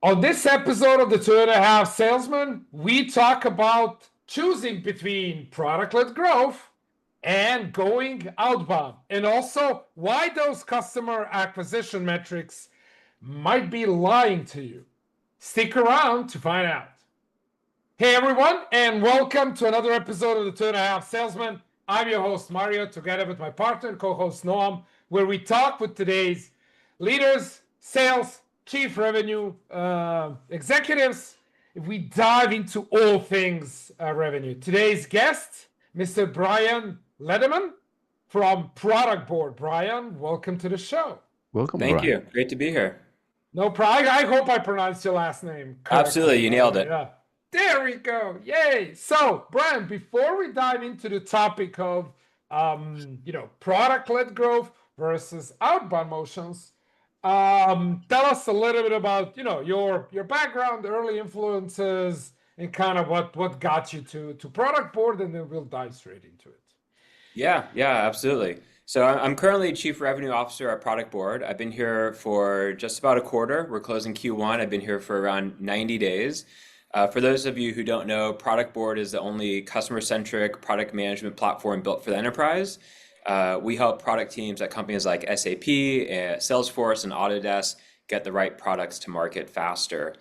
On this episode of the 2.5 Salesman, we talk about choosing between product-led growth and going outbound, and also why those customer acquisition metrics might be lying to you. Stick around to find out. Hey everyone, and welcome to another episode of the 2.5 Salesman. I'm your host Mario, together with my partner and co-host Noam, where we talk with today's leaders, sales, chief revenue executives. If we dive into all things revenue. Today's guest, Mr. Brian Lederman from Productboard. Brian, welcome to the show. Welcome, Thank Brian. you. Great to be here. No problem. I hope I pronounced your last name correctly. Absolutely, you nailed it. Yeah. There we go. Yay. So, Brian, before we dive into the topic of product-led growth versus outbound motions, tell us a little bit about your background, early influences, and kind of what got you to Productboard, and then we'll dive straight into it. Yeah, absolutely. So I'm currently Chief Revenue Officer at Productboard. I've been here for just about a quarter. We're closing Q1. I've been here for around 90 days. For those of you who don't know, Productboard is the only customer-centric product management platform built for the enterprise. We help product teams at companies like SAP, Salesforce, and Autodesk get the right products to market faster.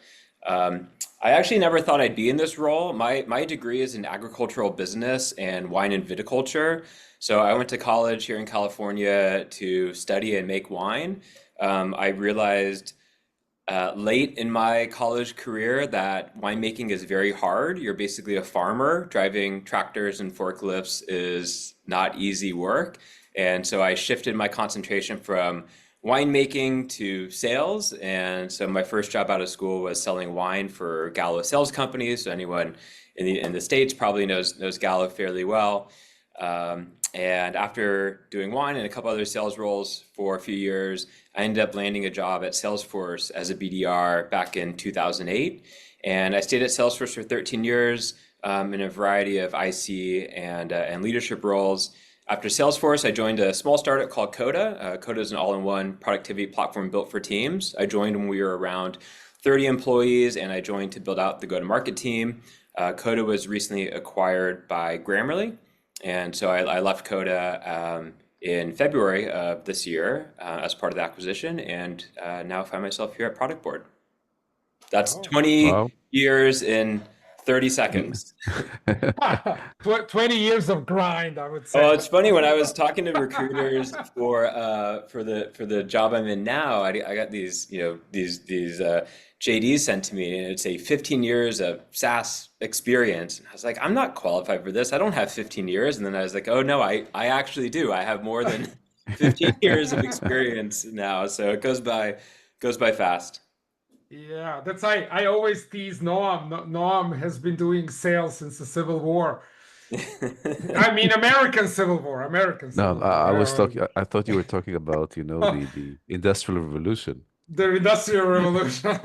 I actually never thought I'd be in this role. My degree is in agricultural business and wine and viticulture. So I went to college here in California to study and make wine. I realized late in my college career that winemaking is very hard. You're basically a farmer. Driving tractors and forklifts is not easy work. And so I shifted my concentration from winemaking to sales. And so my first job out of school was selling wine for Gallo sales companies. So anyone in the States probably knows Gallo fairly well. And after doing wine and a couple other sales roles for a few years, I ended up landing a job at Salesforce as a BDR back in 2008. And I stayed at Salesforce for 13 years in a variety of IC and leadership roles. After Salesforce, I joined a small startup called Coda. Coda is an all-in-one productivity platform built for teams. I joined when we were around 30 employees, and I joined to build out the go-to-market team. Coda was recently acquired by Grammarly. And so I left Coda in February of this year as part of the acquisition, and now find myself here at Productboard. That's 20 years in 30 seconds. 20 years of grind, I would say. Well, it's funny, when I was talking to recruiters for the job I'm in now, I got these JDs sent to me, and it'd say 15 years of SaaS experience. And I was like, I'm not qualified for this. I don't have 15 years. And then I was like, oh no, I actually do. I have more than 15 years of experience now. So it goes by fast. Yeah, that's I always tease Noam. Noam has been doing sales since the Civil War. I mean, American Civil War. No, I was talking. I thought you were talking about, the Industrial Revolution. The Industrial Revolution,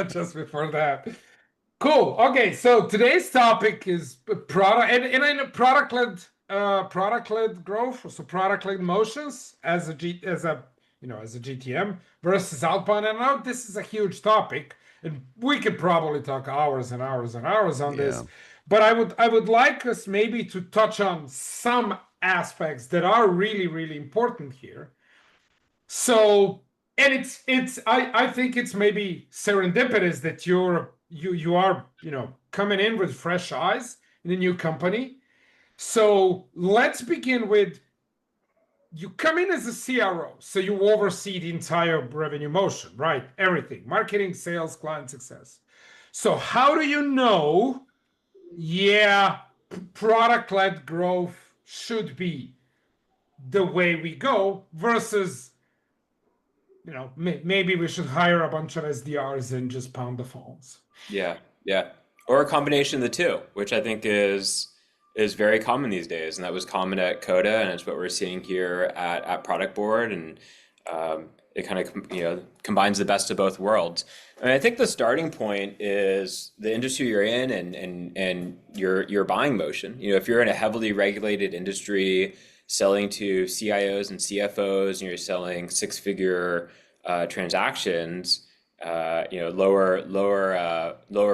just before that. Cool. Okay, so today's topic is product and product-led growth, so product-led motions as a GTM versus outbound. And I know this is a huge topic, and we could probably talk hours and hours and hours on this. But I would like us maybe to touch on some aspects that are really, really important here. So, and I think it's maybe serendipitous that you are coming in with fresh eyes in a new company. So let's begin with, you come in as a CRO, so you oversee the entire revenue motion, right? Everything, marketing, sales, client success. So how do you know, product-led growth should be the way we go versus, maybe we should hire a bunch of SDRs and just pound the phones? Yeah. Or a combination of the two, which I think is very common these days, and that was common at Coda, and it's what we're seeing here at Productboard, and it kind of combines the best of both worlds. And I think the starting point is the industry you're in and your buying motion. If you're in a heavily regulated industry, selling to CIOs and CFOs, and you're selling six-figure transactions, lower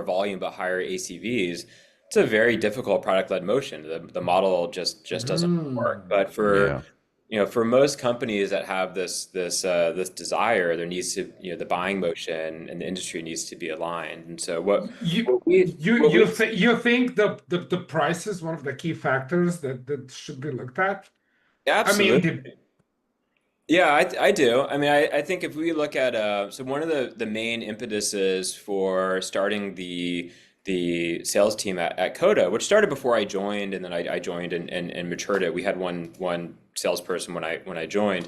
volume but higher ACVs, it's a very difficult product-led motion. The model just doesn't work. But Yeah. for most companies that have this desire, there needs to, the buying motion and the industry needs to be aligned. And so You you think the price is one of the key factors that should be looked at? I mean, absolutely. Yeah, I do. I mean, I think if we look at so one of the main impetuses for starting the sales team at Coda, which started before I joined, and then I joined and matured it. We had one salesperson when I joined,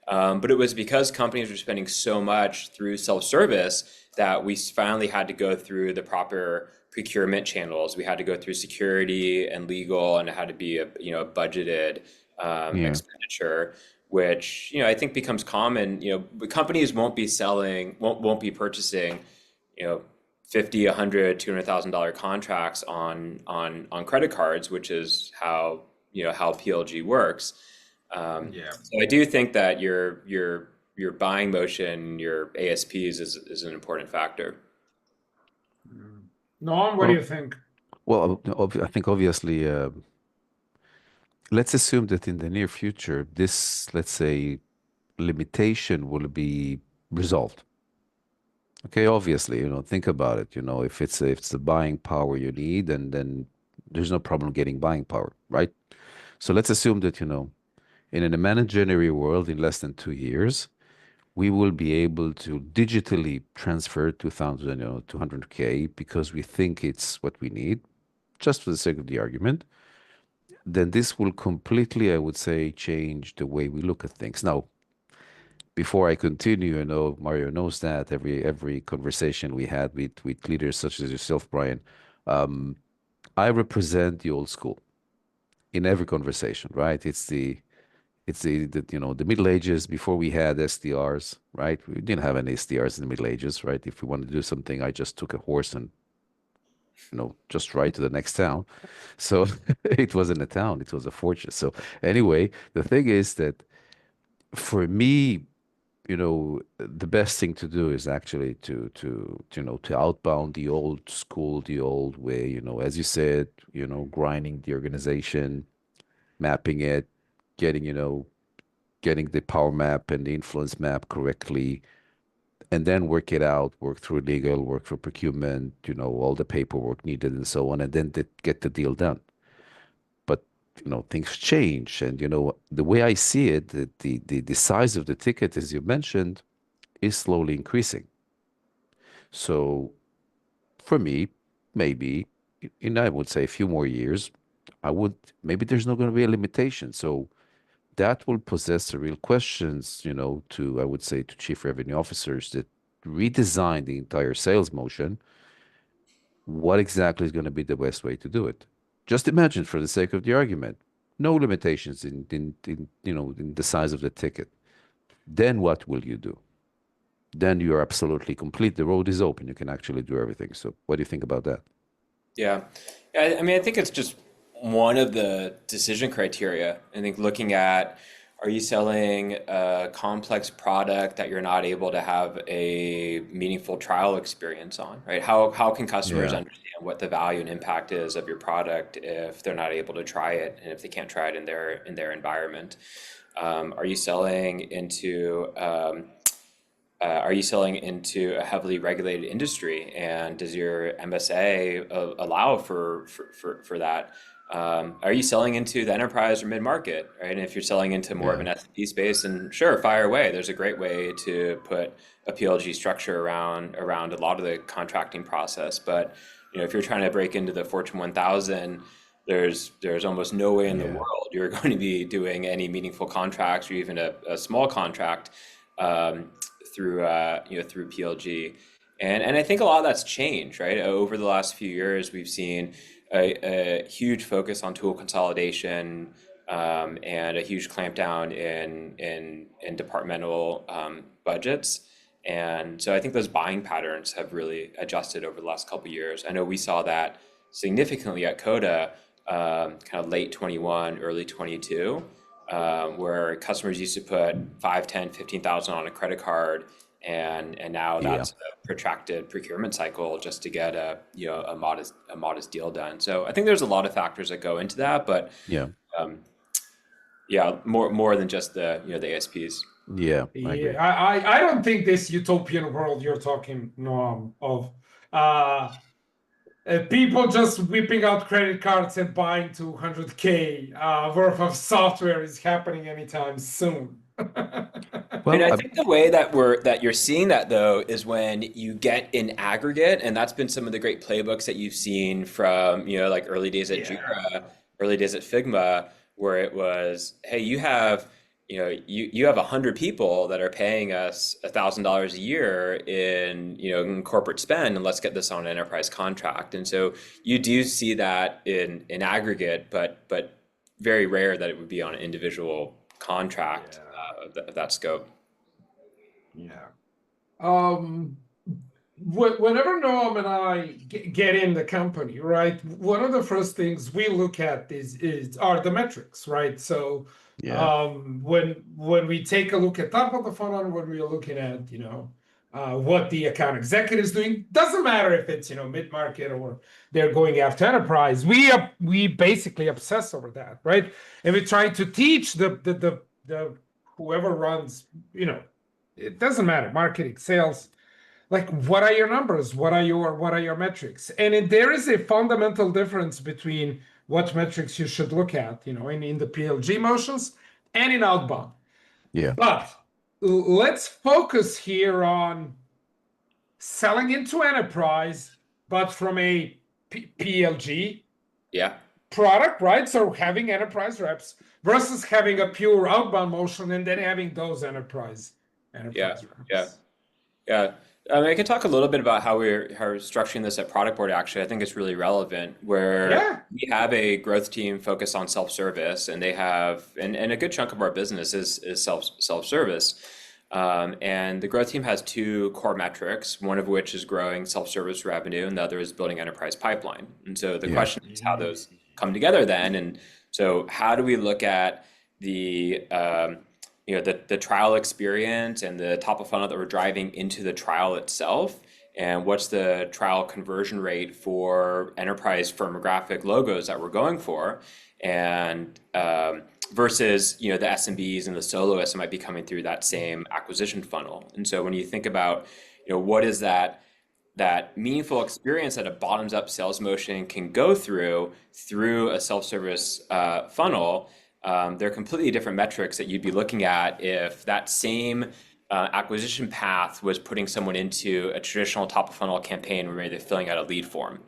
but it was because companies were spending so much through self-service that we finally had to go through the proper procurement channels. We had to go through security and legal, and it had to be a budgeted Yeah. expenditure, which I think becomes common. Companies won't be purchasing, 50, 100, $200,000 contracts on credit cards, which is how PLG works. yeah. So I do think that your buying motion, your ASPs is an important factor. Noam, what do you think? Well, I think obviously, let's assume that in the near future, this, let's say, limitation will be resolved. Okay, obviously, think about it. If it's the buying power you need, and then there's no problem getting buying power, right? So let's assume that, in an imaginary world, in less than 2 years, we will be able to digitally transfer 2,000, 200K because we think it's what we need, just for the sake of the argument. Then this will completely, I would say, change the way we look at things. Now, before I continue, I know Mario knows that every conversation we had with leaders such as yourself, Brian, I represent the old school in every conversation, right? It's the Middle Ages before we had SDRs, right? We didn't have any SDRs in the Middle Ages, right? If we wanted to do something, I just took a horse and just right to the next town. So it wasn't a town, it was a fortress. So anyway, the thing is that for me, the best thing to do is actually to outbound the old school, the old way, as you said, grinding the organization, mapping it, getting the power map and the influence map correctly, and then work it out, work through legal, work through procurement, all the paperwork needed and so on, and then get the deal done. But, things change. And, the way I see it, the size of the ticket, as you mentioned, is slowly increasing. So for me, maybe, I would say a few more years, maybe there's not going to be a limitation. So that will possess the real questions, I would say, to chief revenue officers that redesign the entire sales motion. What exactly is going to be the best way to do it? Just imagine, for the sake of the argument, no limitations in the size of the ticket. Then what will you do? Then you're absolutely complete. The road is open. You can actually do everything. So what do you think about that? Yeah. I mean, I think it's just one of the decision criteria. I think looking at, are you selling a complex product that you're not able to have a meaningful trial experience on, right? How can customers Yeah. understand what the value and impact is of your product if they're not able to try it and if they can't try it in their environment? Are you selling into a heavily regulated industry, and does your MSA allow for that? Are you selling into the enterprise or mid-market, right? And if you're selling into more of Yeah. an SMB space, and sure, fire away. There's a great way to put a PLG structure around a lot of the contracting process. But if you're trying to break into the Fortune 1000, there's almost no way in the Yeah. world you're going to be doing any meaningful contracts or even a small contract through PLG. And I think a lot of that's changed, right? Over the last few years, we've seen a huge focus on tool consolidation, and a huge clampdown in departmental budgets. And so I think those buying patterns have really adjusted over the last couple of years. I know we saw that significantly at Coda, kind of late 21, early 22, where customers used to put 5, 10, 15,000 on a credit card, and now Yeah. that's a protracted procurement cycle just to get a modest deal done. So I think there's a lot of factors that go into that, but Yeah. more than just the ASPs. Yeah, I agree. I don't think this utopian world you're talking, Noam, of people just whipping out credit cards and buying 200K worth of software is happening anytime soon. And Well, I think the way that you're seeing that though is when you get in aggregate, and that's been some of the great playbooks that you've seen from, like early days at Jira, early days at Figma, where it was, hey, you have 100 people that are paying us $1,000 a year in corporate spend, and let's get this on an enterprise contract. And so you do see that in aggregate, but very rare that it would be on an individual contract of that scope. Yeah. Whenever Noam and I get in the company, right, one of the first things we look at are the metrics, right? So when we take a look at top of the funnel, when we're looking at what the account executive is doing, doesn't matter if it's mid-market or they're going after enterprise. We basically obsess over that, right? And we try to teach the whoever runs, it doesn't matter, marketing, sales, like what are your numbers? What are your metrics? And there is a fundamental difference between what metrics you should look at, in the PLG motions and in outbound. Yeah. But let's focus here on selling into enterprise, but from a PLG product, right? So having enterprise reps versus having a pure outbound motion and then having those enterprise reps. Yeah. I can talk a little bit about how we're structuring this at Productboard. Actually, I think it's really relevant. Where we have a growth team focused on self-service, and they have, and a good chunk of our business is self-service. And the growth team has two core metrics, one of which is growing self-service revenue, and the other is building enterprise pipeline. And so the question is how those come together then. And so how do we look at the trial experience and the top of funnel that we're driving into the trial itself, and what's the trial conversion rate for enterprise firmographic logos that we're going for, and versus the SMBs and the soloists that might be coming through that same acquisition funnel. And so when you think about what is that meaningful experience that a bottoms up sales motion can go through a self-service funnel, they're completely different metrics that you'd be looking at if that same acquisition path was putting someone into a traditional top of funnel campaign where maybe they're filling out a lead form.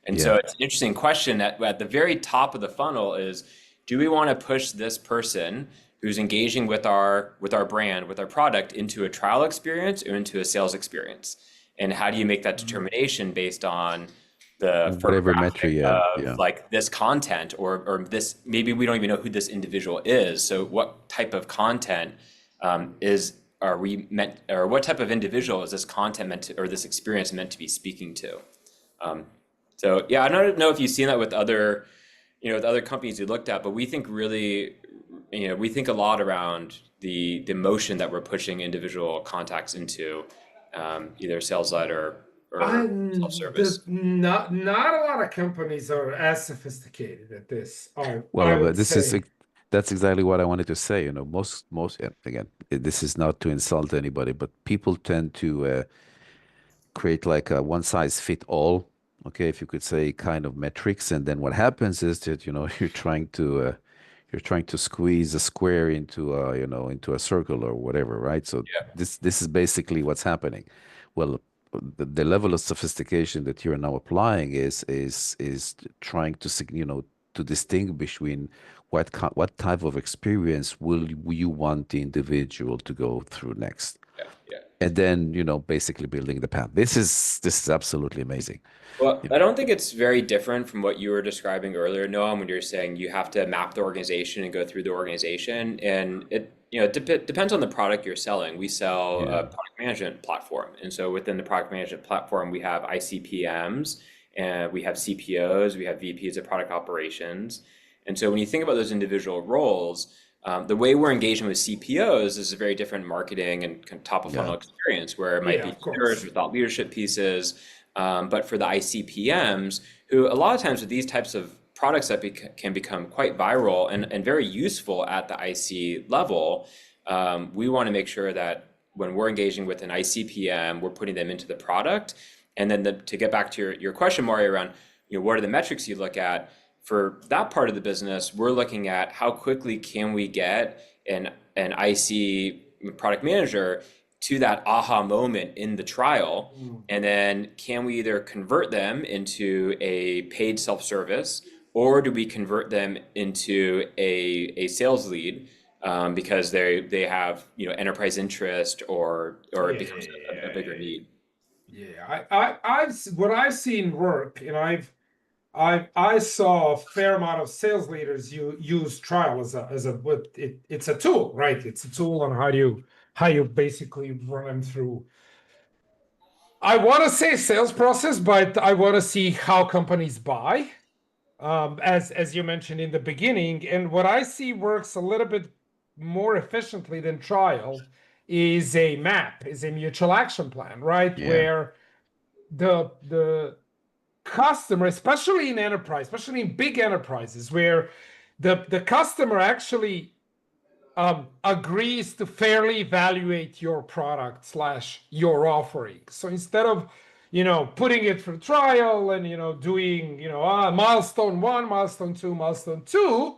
And so it's an interesting question that at the very top of the funnel is, do we want to push this person who's engaging with our brand, with our product, into a trial experience or into a sales experience? And how do you make that determination based on the whatever metric like this content or this, maybe we don't even know who this individual is. So what type of content are we meant, or what type of individual is this content meant to, or this experience meant to be speaking to? So yeah, I don't know if you've seen that with other companies you looked at, but we think really, we think a lot around the motion that we're pushing individual contacts into, either sales led or self-service. Not a lot of companies are as sophisticated at this. That's exactly what I wanted to say. Most again, this is not to insult anybody, but people tend to create like a one size fit all, okay, if you could say, kind of metrics, and then what happens is that you're trying to squeeze a square into a circle or whatever, right? So this is basically what's happening. Well, the level of sophistication that you're now applying is trying to to distinguish between what type of experience will you want the individual to go through next, and then basically building the path. This is absolutely amazing. Well, I don't think it's very different from what you were describing earlier, Noam, when you're saying you have to map the organization and go through the organization, and it depends on the product you're selling. We sell a product management platform, and so within the product management platform, we have ICPMs, and we have CPOs, we have VPs of product operations. And so when you think about those individual roles, The way we're engaging with CPOs is a very different marketing and top of funnel experience where it might be leaders or thought leadership pieces. But for the ICPMs, who a lot of times with these types of products that can become quite viral and very useful at the IC level, we want to make sure that when we're engaging with an ICPM, we're putting them into the product. And then to get back to your question, Mario, around what are the metrics you look at? For that part of the business, we're looking at how quickly can we get an IC product manager to that aha moment in the trial, and then can we either convert them into a paid self-service, or do we convert them into a sales lead because they have enterprise interest or it becomes a bigger need. What I've seen work, and I saw a fair amount of sales leaders use trial it's a tool, right? It's a tool on how you basically run them through. I want to say sales process, but I want to see how companies buy, as you mentioned in the beginning. And what I see works a little bit more efficiently than trial is a MAP, is a mutual action plan, right? Where the customer, especially in enterprise, especially in big enterprises, where the customer actually agrees to fairly evaluate your product / your offering. So instead of putting it for trial and doing milestone 1, milestone 2, milestone 2,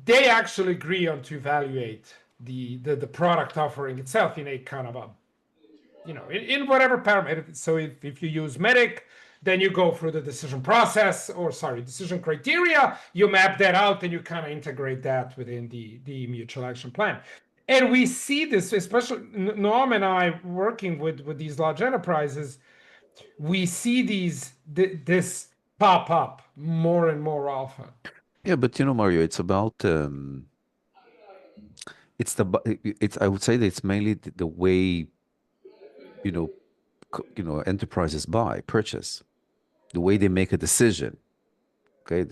they actually agree on to evaluate the product offering itself in a kind of a in whatever parameter. So if you use MEDDIC, then you go through the decision process, decision criteria, you map that out, and you kind of integrate that within the mutual action plan. And we see this, especially Noam and I working with these large enterprises, we see this pop up more and more often. Yeah, but Mario, it's about I would say that it's mainly the way enterprises purchase, the way they make a decision. Okay,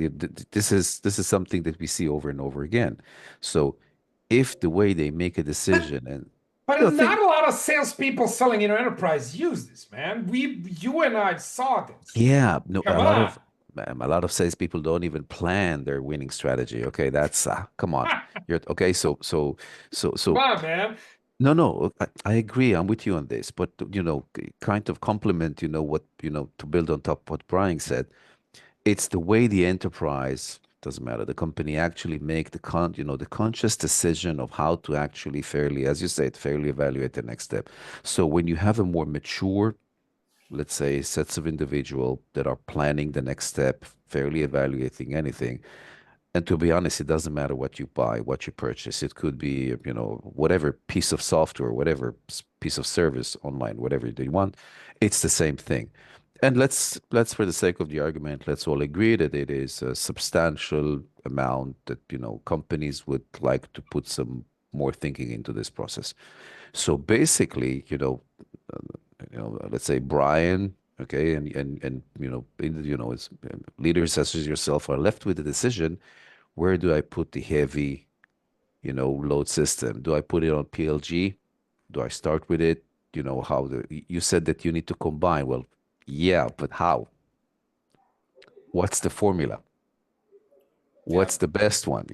this is something that we see over and over again. So if the way they make a decision but not a lot of salespeople selling enterprise use this, man. You and I saw this. Yeah, no, a lot of salespeople don't even plan their winning strategy. Okay, that's come on. You're okay. So come on, man. No, I agree. I'm with you on this, but kind of compliment, what to build on top of what Brian said. It's the way the enterprise, doesn't matter, the company actually make the conscious decision of how to actually fairly, as you said, fairly evaluate the next step. So when you have a more mature, let's say, sets of individual that are planning the next step, fairly evaluating anything. And to be honest, it doesn't matter what you buy, what you purchase. It could be, whatever piece of software, whatever piece of service online, whatever you want, it's the same thing. And let's for the sake of the argument, let's all agree that it is a substantial amount that companies would like to put some more thinking into this process. So basically, let's say Brian, okay, and as leaders such as yourself are left with the decision: where do I put the heavy, load system? Do I put it on PLG? Do I start with it? You said that you need to combine. Well, yeah, but how? What's the formula? What's the best one?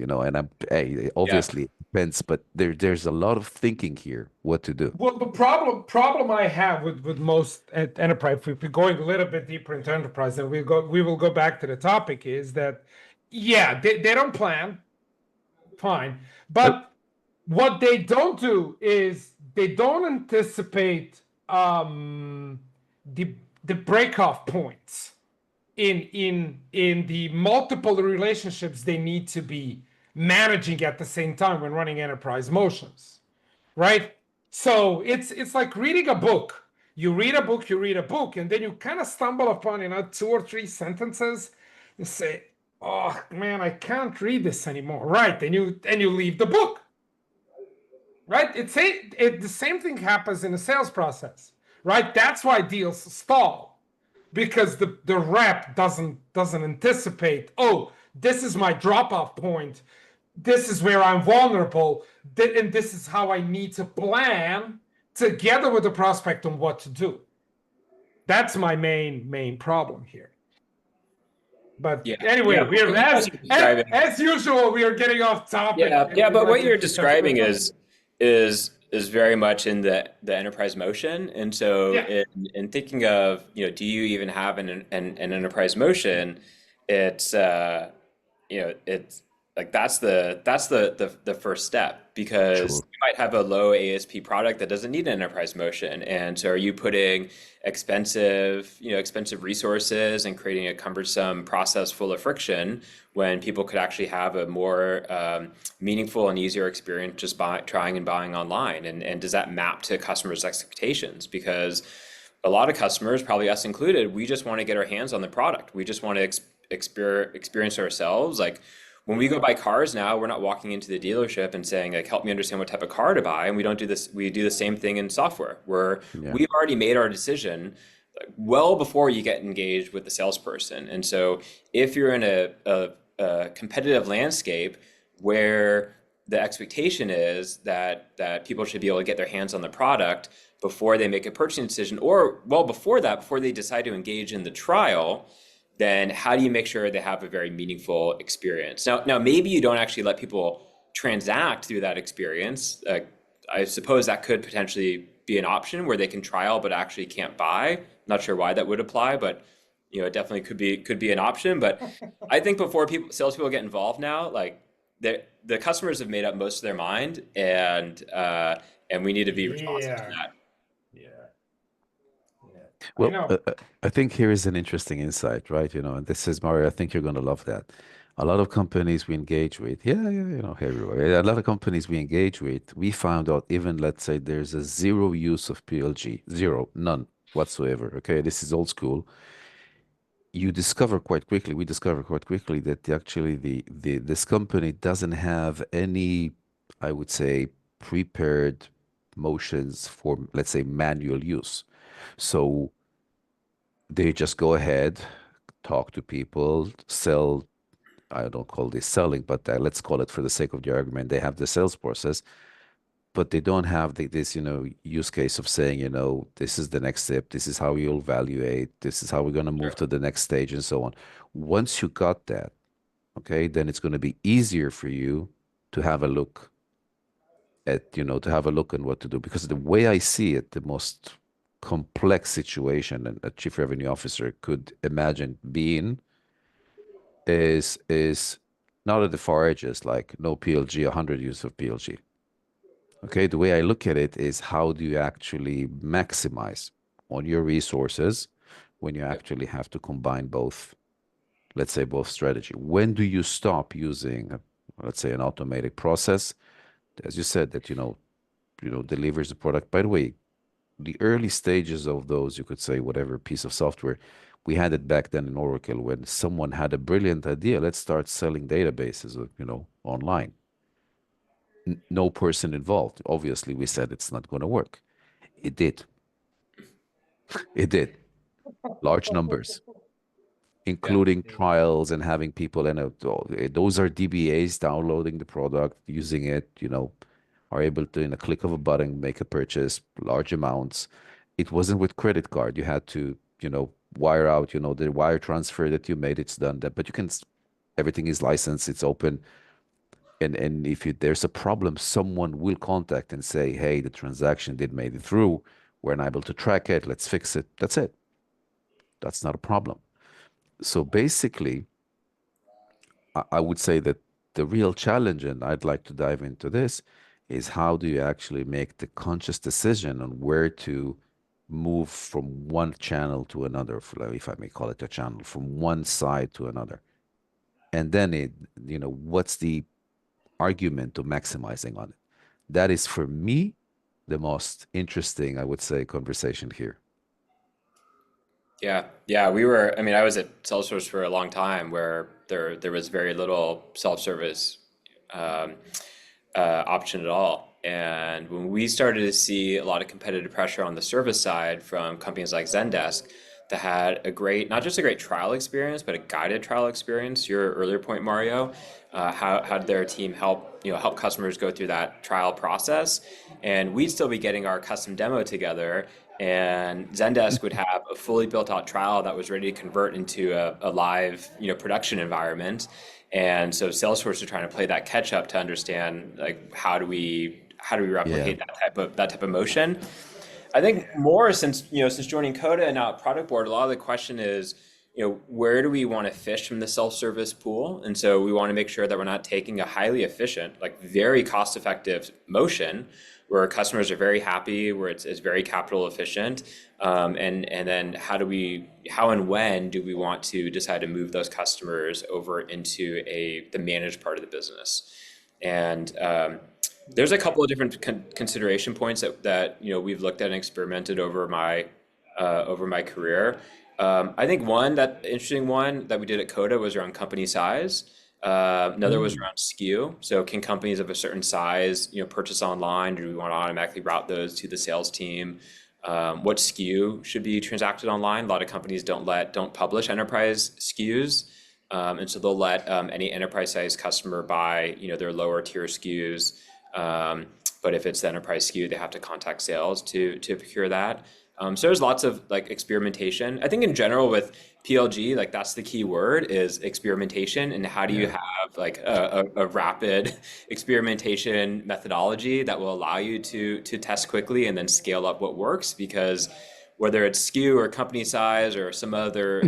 Obviously it depends, but there's a lot of thinking here what to do. Well, the problem I have with most enterprise, if we're going a little bit deeper into enterprise, and we will go back to the topic, is that they don't plan, fine, but what they don't do is they don't anticipate the break-off points in the multiple relationships they need to be managing at the same time when running enterprise motions, right? So it's like reading a book. You read a book, and then you kind of stumble upon 2 or 3 sentences. You say, "Oh man, I can't read this anymore." Right? And you leave the book. Right? The same thing happens in the sales process. Right? That's why deals stall, because the rep doesn't anticipate, oh, this is my drop-off point. this is where I'm vulnerable, and this is how I need to plan together with the prospect on what to do. That's my main problem here. But Yeah, anyway, yeah. we're as usual, we are getting off topic. Yeah, but what you're describing is very much in the enterprise motion. And so Yeah. in thinking of, do you even have an enterprise motion? It's it's like that's the first step, because Sure. you might have a low ASP product that doesn't need an enterprise motion. And so are you putting expensive resources and creating a cumbersome process full of friction when people could actually have a more meaningful and easier experience just trying and buying online? And does that map to customers' expectations? Because a lot of customers, probably us included, we just want to get our hands on the product. We just want to experience ourselves. Like when we go buy cars now, we're not walking into the dealership and saying, like, help me understand what type of car to buy. And we don't do this. We do the same thing in software, where Yeah. we've already made our decision well before you get engaged with the salesperson. And so if you're in a competitive landscape where the expectation is that people should be able to get their hands on the product before they make a purchasing decision, or well before that, before they decide to engage in the trial, then how do you make sure they have a very meaningful experience? Now maybe you don't actually let people transact through that experience. I suppose that could potentially be an option where they can trial but actually can't buy. Not sure why that would apply, but it definitely could be an option. But I think before salespeople get involved now, like the customers have made up most of their mind, and we need to be responsive to that. Well, I think here is an interesting insight, right? And this is Mario. I think you're going to love that. A lot of companies we engage with, everywhere. A lot of companies we engage with, we found out even, let's say, there's a zero use of PLG, zero, none whatsoever. Okay, this is old school. We discover quite quickly that actually this company doesn't have any, I would say, prepared motions for, let's say, manual use. So they just go ahead, talk to people, sell. I don't call this selling, but let's call it, for the sake of the argument, they have the sales process, but they don't have this, use case of saying, this is the next step, this is how you'll evaluate, this is how we're going to move to the next stage, and so on. Once you got that, okay, then it's going to be easier for you to have a look on what to do. Because the way I see it, the most complex situation a chief revenue officer could imagine being is not at the far edges, like no PLG, 100 use of PLG. Okay, the way I look at it is, how do you actually maximize on your resources when you actually have to combine both, let's say, both strategy? When do you stop using, let's say, an automated process, as you said, that delivers the product? By the way, the early stages of those, you could say, whatever piece of software, we had it back then in Oracle, when someone had a brilliant idea, let's start selling databases, online. No person involved. Obviously, we said it's not going to work. It did. It did. Large numbers, including trials and having people in it. Those are DBAs downloading the product, using it, are able to, in a click of a button, make a purchase, large amounts. It wasn't with credit card. You had to, wire out, the wire transfer that you made, it's done. But everything is licensed, it's open. And if there's a problem, someone will contact and say, hey, the transaction did made it through. We're unable to track it. Let's fix it. That's it. That's not a problem. So basically, I would say that the real challenge, and I'd like to dive into this, is how do you actually make the conscious decision on where to move from one channel to another, if I may call it a channel, from one side to another. And then what's the argument to maximizing on it? That is, for me, the most interesting, I would say, conversation here. Yeah. I was at Salesforce for a long time, where there was very little self-service option at all. And when we started to see a lot of competitive pressure on the service side from companies like Zendesk, that had a great, not just a great trial experience, but a guided trial experience. Your earlier point, Mario, how did their team help customers go through that trial process? And we'd still be getting our custom demo together, and Zendesk would have a fully built out trial that was ready to convert into a live, production environment. And so Salesforce is trying to play that catch up to understand, like, how do we replicate that type of motion. I think more since joining Coda and now at Productboard, a lot of the question is, where do we want to fish from the self-service pool? And so we want to make sure that we're not taking a highly efficient, like very cost-effective motion where customers are very happy, where it's very capital efficient. And then how and when do we want to decide to move those customers over into the managed part of the business? And there's a couple of different consideration points that we've looked at and experimented over my career. I think one interesting one that we did at Coda was around company size. Another was around SKU. So can companies of a certain size, purchase online, or do we want to automatically route those to the sales team? What SKU should be transacted online? A lot of companies don't publish enterprise SKUs. And so they'll let any enterprise size customer buy, their lower tier SKUs. But if it's the enterprise SKU, they have to contact sales to procure that. So there's lots of like experimentation. I think in general with PLG, like that's the key word is experimentation. And how do you have like a rapid experimentation methodology that will allow you to test quickly and then scale up what works? Because whether it's SKU or company size or some other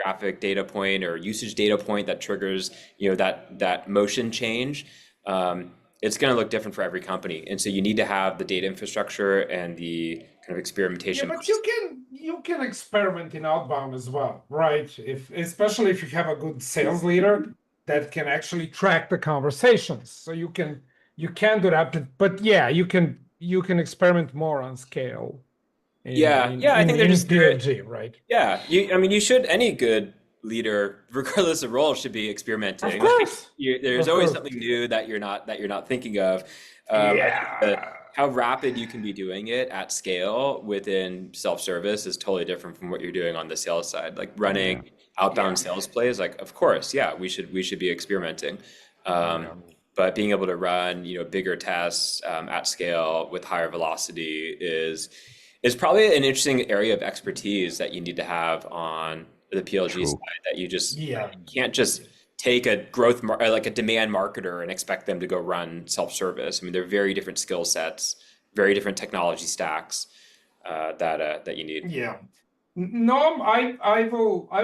graphic data point or usage data point that triggers that motion change, it's going to look different for every company. And so you need to have the data infrastructure and the kind of experimentation. Yeah, but you can experiment in outbound as well, right? Especially if you have a good sales leader that can actually track the conversations. So you can do that, but yeah, you can experiment more on scale. I think they're just PLG, right? Yeah, you should. Any good leader, regardless of role, should be experimenting. Of course. There's always something new that you're not thinking of. How rapid you can be doing it at scale within self-service is totally different from what you're doing on the sales side. Like running outbound sales plays, like of course, we should be experimenting. But being able to run bigger tests at scale with higher velocity is probably an interesting area of expertise that you need to have on the PLG side, that you can't just take a like a demand marketer and expect them to go run self-service. I mean, they're very different skill sets, very different technology stacks that you need. Yeah. Noam, I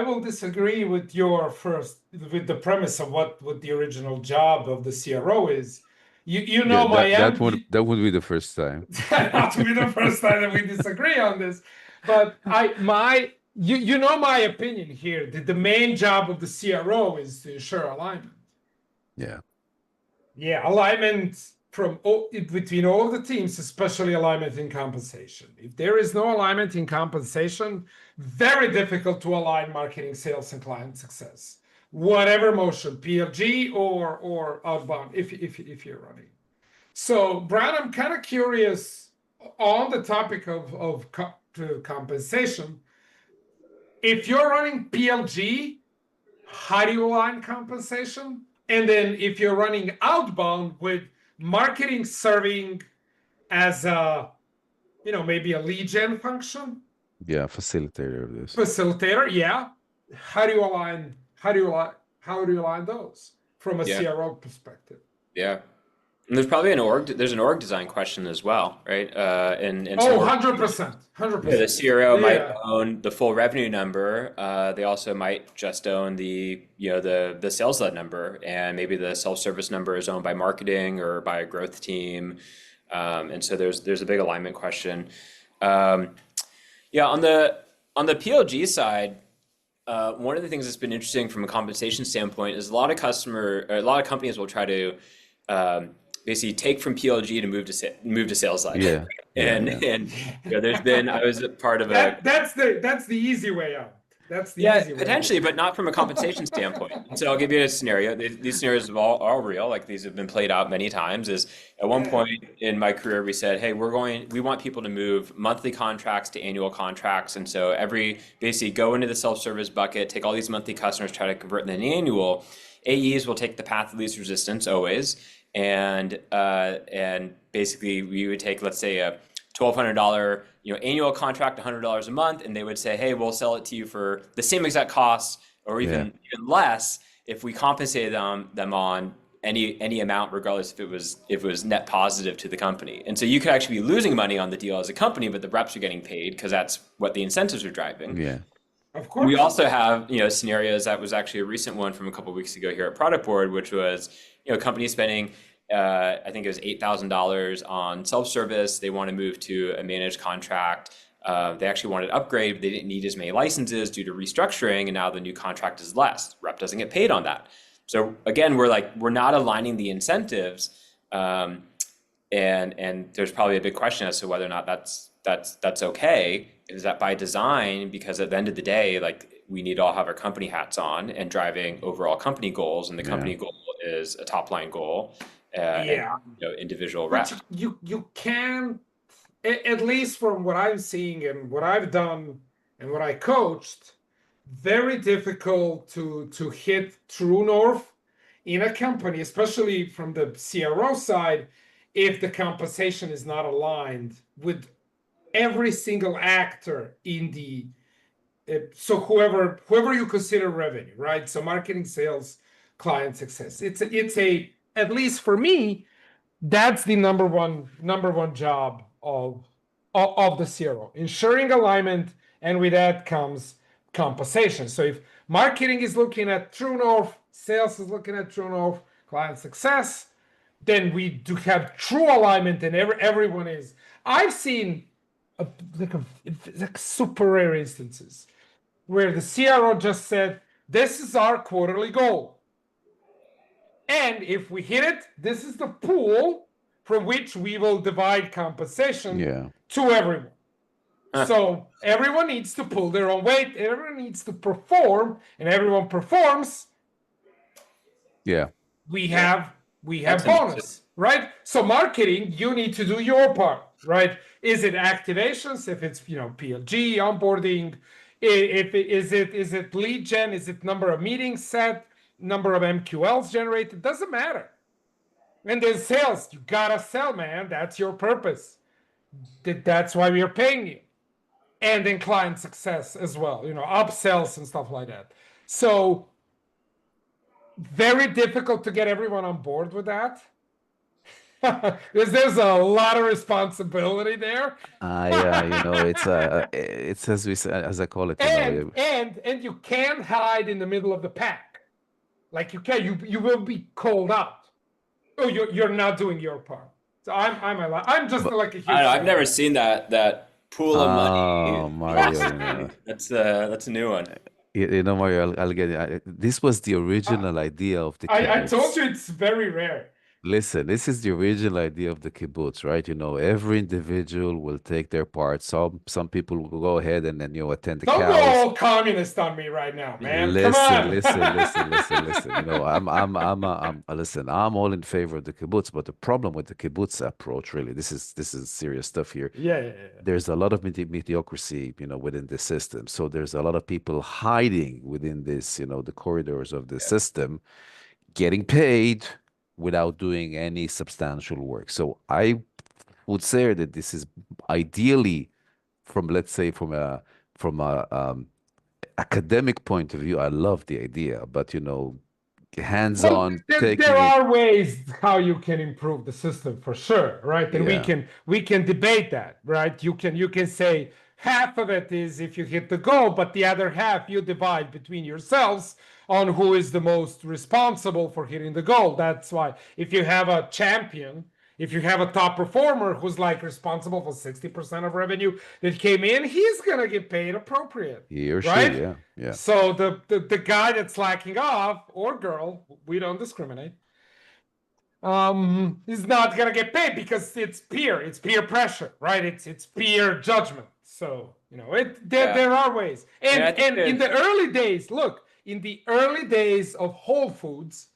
will disagree with with the premise of what the original job of the CRO is. That would be the first time. Not to be the first time that we disagree on this, but my opinion here. The main job of the CRO is to ensure alignment. Yeah, alignment between all of the teams, especially alignment in compensation. If there is no alignment in compensation, very difficult to align marketing, sales, and client success. Whatever motion, PLG or outbound, if you're running. So, Brian, I'm kind of curious on the topic of compensation. If you're running PLG, how do you align compensation? And then if you're running outbound with marketing serving as maybe a lead gen function? Yeah, facilitator of this. Facilitator, yeah. How do you align those from a CRO perspective? Yeah. And there's probably an org design question as well, right? 100%. The CRO might own the full revenue number. They also might just own the sales led number, and maybe the self-service number is owned by marketing or by a growth team. And so there's a big alignment question. On the PLG side, one of the things that's been interesting from a compensation standpoint is a lot of companies will try to basically take from PLG to move to sales led. And there's been, I was a part of that's the easy way out. That's the Yeah, easy way. potentially, but not from a compensation standpoint. And so I'll give you a scenario. These scenarios are all real. Like these have been played out many times. Is at one point in my career, we said, hey, we want people to move monthly contracts to annual contracts. And so basically go into the self-service bucket, take all these monthly customers, try to convert them to annual. AEs will take the path of least resistance always. And basically we would take, let's say, a $1,200 annual contract, $100 a month, and they would say, hey, we'll sell it to you for the same exact cost or even less if we compensated them on any amount, regardless if it was net positive to the company. And so you could actually be losing money on the deal as a company, but the reps are getting paid because that's what the incentives are driving. Yeah. Of course. We also have scenarios. That was actually a recent one from a couple of weeks ago here at Productboard, which was companies spending I think it was $8,000 on self-service. They want to move to a managed contract. They actually wanted to upgrade, but they didn't need as many licenses due to restructuring, and now the new contract is less. Rep doesn't get paid on that. So again, we're not aligning the incentives, and there's probably a big question as to whether or not that's okay. Is that by design? Because at the end of the day, like we need to all have our company hats on and driving overall company goals, and the company goal is a top line goal. And individual reps. You can, at least from what I'm seeing and what I've done and what I coached, very difficult to hit true north in a company, especially from the CRO side, if the compensation is not aligned with every single actor in the so whoever you consider revenue, right? So marketing, sales, client success. It's a at least for me, that's the number one job of the CRO, ensuring alignment, and with that comes compensation. So if marketing is looking at true north, sales is looking at true north, client success, then we do have true alignment, and everyone is. I've seen like super rare instances where the CRO just said, "This is our quarterly goal. And if we hit it, this is the pool from which we will divide compensation to everyone." So everyone needs to pull their own weight. Everyone needs to perform, and everyone performs. We have bonus, right? So marketing, you need to do your part, right? Is it activations? If it's PLG onboarding, is it lead gen? Is it number of meetings set? Number of MQLs generated? Doesn't matter. And then sales, you gotta sell, man. That's your purpose. That's why we are paying you. And then client success as well, upsells and stuff like that. So very difficult to get everyone on board with that. There's a lot of responsibility there. It's as I call it. And you can't hide in the middle of the pack. Like you will be called out. Oh, you're not doing your part. So I'm just like a huge. I've never seen that pool of money. Oh, Mario, that's a new one. Mario, I'll get it. This was the original idea of the I told you it's very rare. Listen, this is the original idea of the kibbutz, right? Every individual will take their part. Some people will go ahead and then attend the Don't cows. go all communist on me right now, man. Listen, Come on. listen. I'm all in favor of the kibbutz, but the problem with the kibbutz approach, really, this is serious stuff here. Yeah. There's a lot of mediocrity, within the system. So there's a lot of people hiding within this, the corridors of the system, getting paid without doing any substantial work. So I would say that this is ideally from a academic point of view, I love the idea, but hands-on there are ways how you can improve the system for sure, right? And we can debate that, right? You can say half of it is if you hit the goal, but the other half you divide between yourselves on who is the most responsible for hitting the goal. That's why if you have a champion, if you have a top performer who's like responsible for 60% of revenue that came in, he's gonna get paid appropriate. He or she, right? Yeah. So the guy that's slacking off, or girl, we don't discriminate, is not gonna get paid because it's peer pressure, right? It's peer judgment. So there are ways. And in the early days, look, in the early days of Whole Foods,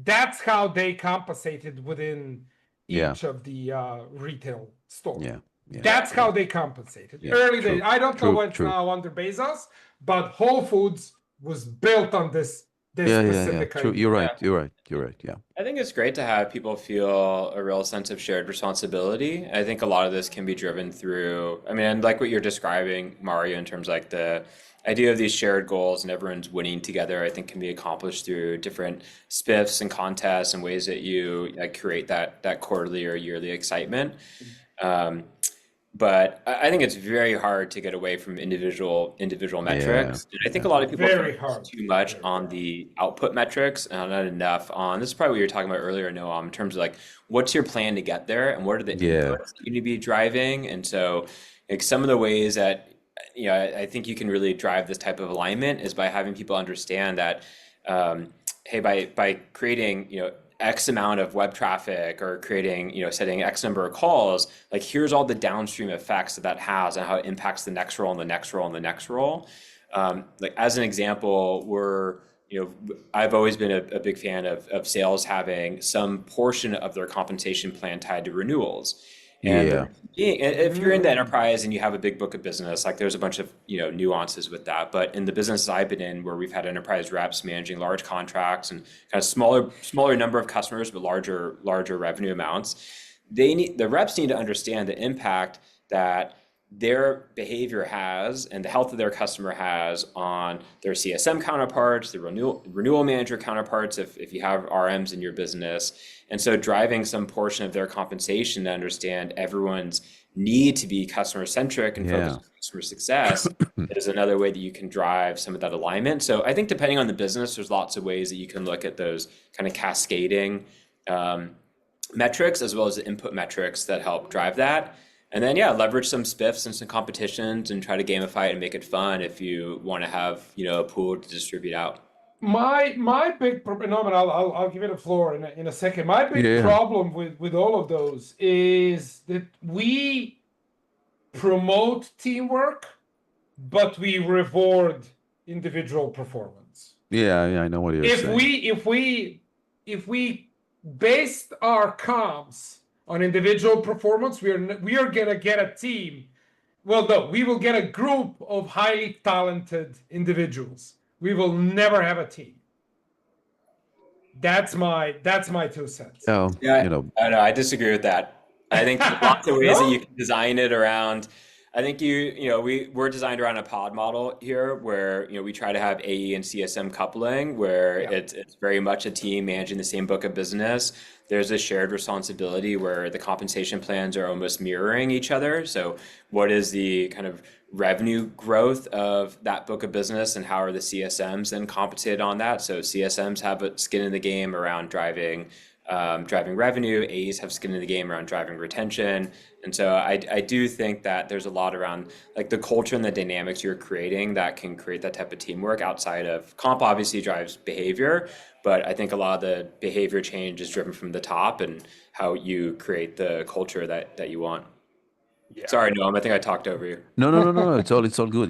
that's how they compensated within each of the retail stores. That's how they compensated. Early days. I don't know what's now under Bezos, but Whole Foods was built on this specific True. idea. You're right. Yeah. I think it's great to have people feel a real sense of shared responsibility. I think a lot of this can be driven through, I mean, like what you're describing, Mario, in terms of like the idea of these shared goals and everyone's winning together, I think can be accomplished through different spiffs and contests and ways that you create that quarterly or yearly excitement. But I think it's very hard to get away from individual metrics. And I think a lot of people focus too much on the output metrics and not enough on, this is probably what you were talking about earlier, Noam, in terms of like, what's your plan to get there and what are the inputs that you need to be driving? And so like some of the ways that, I think you can really drive this type of alignment is by having people understand that, hey, by creating, X amount of web traffic or creating, setting X number of calls, like here's all the downstream effects that has and how it impacts the next role and the next role and the next role. Like as an example, I've always been a big fan of sales having some portion of their compensation plan tied to renewals. And if you're in the enterprise and you have a big book of business, like there's a bunch of nuances with that. But in the business I've been in, where we've had enterprise reps managing large contracts and kind of smaller number of customers but larger revenue amounts, the reps need to understand the impact that their behavior has and the health of their customer has on their CSM counterparts, the renewal manager counterparts, if you have RMs in your business. And so driving some portion of their compensation to understand everyone's need to be customer centric and focus on customer success is another way that you can drive some of that alignment. So I think depending on the business, there's lots of ways that you can look at those kind of cascading metrics as well as the input metrics that help drive that. And then, leverage some spiffs and some competitions and try to gamify it and make it fun if you want to have, a pool to distribute out. My big problem, Noam, and I'll give it a floor in a second. My big problem with all of those is that we promote teamwork, but we reward individual performance. I know what you're saying. If we based our comms on individual performance, we are gonna get a team. Well, no, we will get a group of highly talented individuals. We will never have a team. That's my 2 cents. Oh, I disagree with that. I think there's lots of ways that you can design it around. I think we're designed around a pod model here where we try to have AE and CSM coupling where it's very much a team managing the same book of business. There's a shared responsibility where the compensation plans are almost mirroring each other. So what is the kind of revenue growth of that book of business and how are the CSMs then compensated on that? So CSMs have a skin in the game around driving revenue, A's have skin in the game around driving retention. And so I do think that there's a lot around like the culture and the dynamics you're creating that can create that type of teamwork outside of comp obviously drives behavior, but I think a lot of the behavior change is driven from the top and how you create the culture that you want. Sorry, Noam, I think I talked over you. No. It's all good.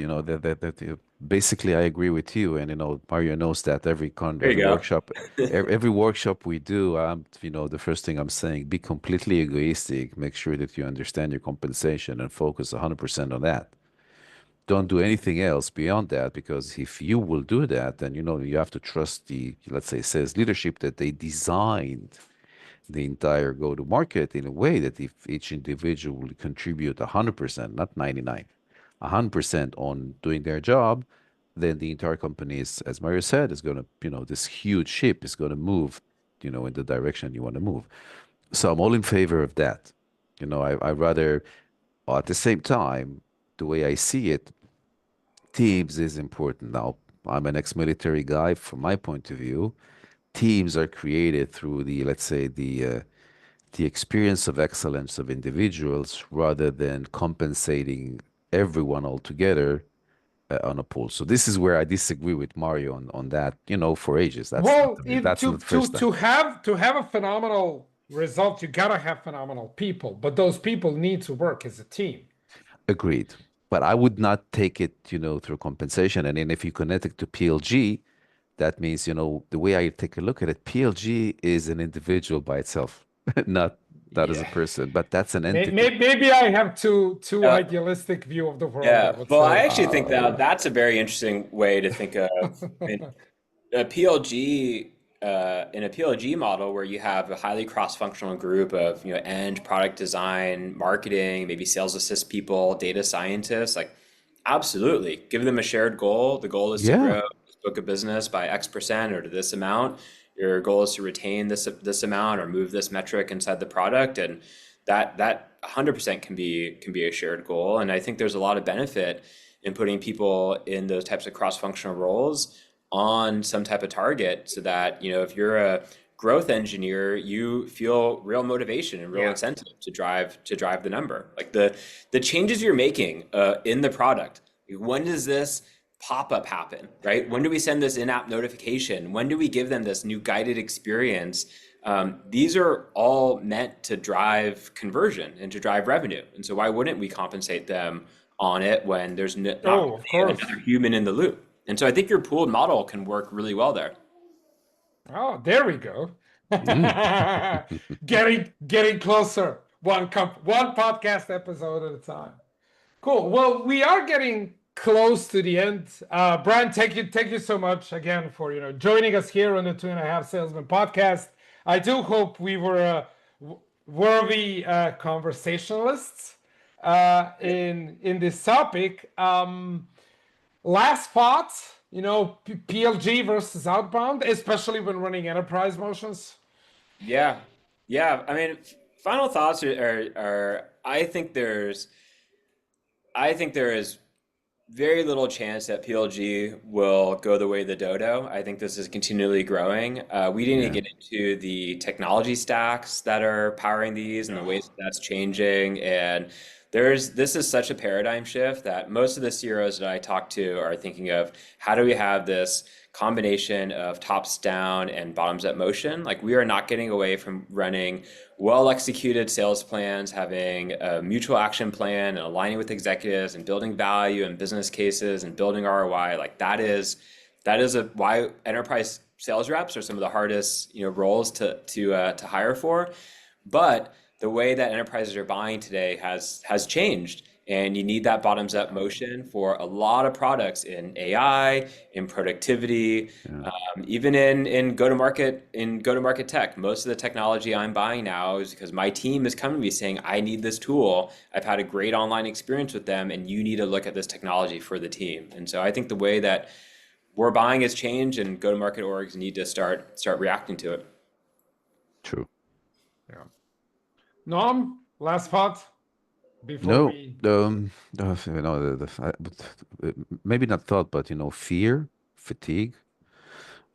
Basically, I agree with you, and Mario knows that every workshop we do, the first thing I'm saying, be completely egoistic. Make sure that you understand your compensation and focus 100% on that. Don't do anything else beyond that, because if you will do that, then you have to trust the, let's say, sales leadership that they designed the entire go-to-market in a way that if each individual will contribute 100%, not 99, 100% on doing their job, then the entire company is, as Mario said, is going to, this huge ship is going to move, in the direction you want to move. So I'm all in favor of that. I rather, at the same time, the way I see it, teams is important. Now, I'm an ex-military guy. From my point of view, teams are created through the, let's say, the experience of excellence of individuals rather than compensating everyone altogether on a pool. So this is where I disagree with Mario on that, for ages. That's not the first time. To have a phenomenal, result, you gotta have phenomenal people, but those people need to work as a team. Agreed. But I would not take it, through compensation. And then if you connect it to PLG, that means, the way I take a look at it, PLG is an individual by itself, not as a Yeah. person, but that's an entity. Maybe I have too Uh, idealistic view of the world, I Yeah. would Well, I say. actually think that that's a very interesting way to think of a PLG. In a PLG model where you have a highly cross-functional group of end product design, marketing, maybe sales assist people, data scientists, like absolutely give them a shared goal. The goal is to Yeah. grow this book of business by X% or to this amount. Your goal is to retain this amount or move this metric inside the product, and that 100% can be a shared goal. And I think there's a lot of benefit in putting people in those types of cross-functional roles on some type of target, so that if you're a growth engineer, you feel real motivation and real incentive to drive the number. Like the changes you're making in the product. When does this pop-up happen, right? When do we send this in-app notification? When do we give them this new guided experience? These are all meant to drive conversion and to drive revenue. And so why wouldn't we compensate them on it when there's not of course. another human in the loop? And so I think your pooled model can work really well there. Oh, there we go. Getting closer. One podcast episode at a time. Cool. Well, we are getting close to the end. Brian, thank you so much again for joining us here on the 2.5 Salesman podcast. I do hope we were worthy conversationalists in this topic. Last thoughts, PLG versus outbound, especially when running enterprise motions. Yeah. I mean, final thoughts are I think there is very little chance that PLG will go the way of the dodo. I think this is continually growing. We didn't get into the technology stacks that are powering these and the ways that's changing. And this is such a paradigm shift that most of the CROs that I talk to are thinking of, how do we have this combination of tops down and bottoms up motion? Like, we are not getting away from running well executed sales plans, having a mutual action plan and aligning with executives and building value and business cases and building ROI. Like, that is why enterprise sales reps are some of the hardest roles to hire for. But the way that enterprises are buying today has changed, and you need that bottoms up motion for a lot of products in AI, in productivity, even in go to market tech. Most of the technology I'm buying now is because my team is coming to me saying, I need this tool. I've had a great online experience with them, and you need to look at this technology for the team. And so I think the way that we're buying has changed, and go to market orgs need to start reacting to it. True. Yeah. Noam, last thought before we. Maybe not thought, but fear, fatigue.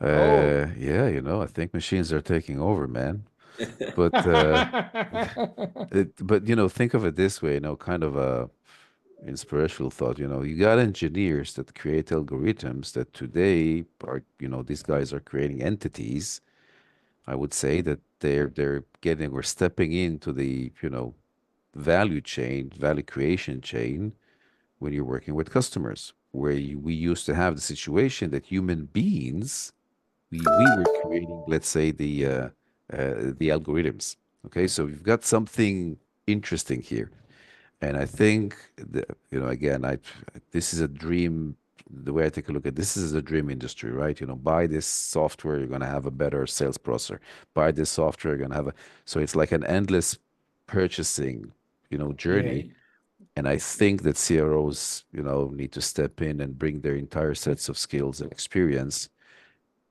I think machines are taking over, man. But think of it this way, kind of a inspirational thought. You got engineers that create algorithms that today are, these guys are creating entities. I would say that we're stepping into the, value creation chain when you're working with customers, where we used to have the situation that human beings, we were creating, let's say, the algorithms. Okay, so we've got something interesting here. And I think that, again, this is a dream. The way I take a look at this is a dream industry, right? Buy this software, you're going to have a better sales processor. Buy this software, you're going to have so it's like an endless purchasing, journey. Yeah. And I think that CROs, need to step in and bring their entire sets of skills and experience,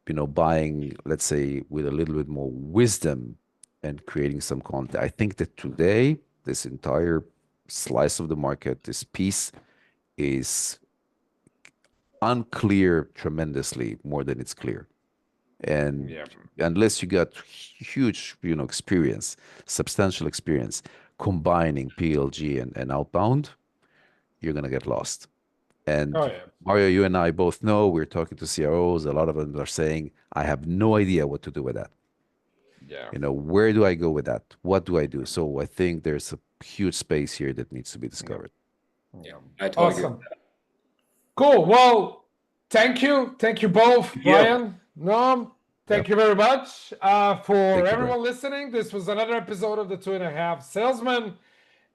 buying, let's say, with a little bit more wisdom and creating some content. I think that today, this entire slice of the market, this piece is unclear tremendously more than it's clear. And unless you got huge, experience, substantial experience, combining PLG and outbound, you're going to get lost. And Mario, you and I both know, we're talking to CROs. A lot of them are saying, I have no idea what to do with that. Yeah. You know, where do I go with that? What do I do? So I think there's a huge space here that needs to be discovered. Yeah, I totally agree. Awesome. Cool. Well, thank you. Thank you both, you. Brian, Noam. Thank you very much. For you, everyone Brian. listening, this was another episode of the 2.5 Salesman.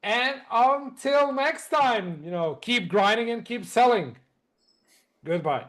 And until next time, keep grinding and keep selling. Goodbye.